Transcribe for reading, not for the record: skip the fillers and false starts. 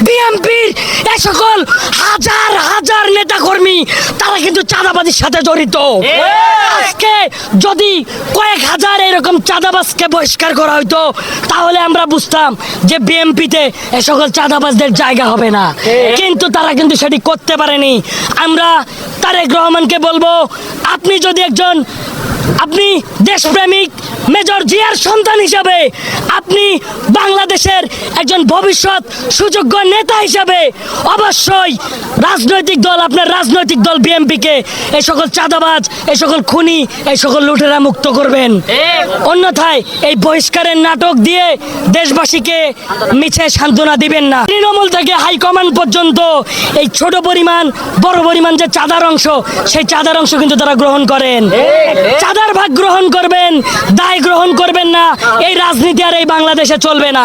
বিএনপির এই সকল হাজার হাজার নেতাকর্মী তারা কিন্তু চাঁদাবাজির সাথে জড়িত। আজকে যদি কয়েক হাজার এরকম চাঁদাবাজকে বহিষ্কার করা হইতো তাহলে আমরা বুঝতাম যে বিএনপিতে এই সকল চাঁদাবাজদের জায়গা হবে না, কিন্তু তারা কিন্তু সেটি করতে পারেনি। আমরা তারেক রহমানকে বলবো, আপনি যদি আপনি দেশপ্রেমিক মেজর জিয়ার সন্তান হিসাবে, আপনি বাংলাদেশের একজন ভবিষ্যৎ সুযোগ্য নেতা হিসাবে অবশ্যই আপনার রাজনৈতিক দল বিএনপিকে এই সকল চাঁদাবাজ, এই সকল খুনি, এই সকল লুটেরা মুক্ত করবেন। অন্যথায় এই বহিষ্কারের নাটক দিয়ে দেশবাসীকে মিছে সান্ত্বনা দিবেন না। তৃণমূল থেকে হাইকমান্ড পর্যন্ত এই ছোট পরিমাণ বড় পরিমাণ যে চাঁদার অংশ, সেই চাঁদার অংশ কিন্তু তারা গ্রহণ করেন। চাঁদার ভাগ গ্রহণ করবেন, দায় গ্রহণ করবেন না, এই রাজনীতি আর এই বাংলাদেশে চলবে না।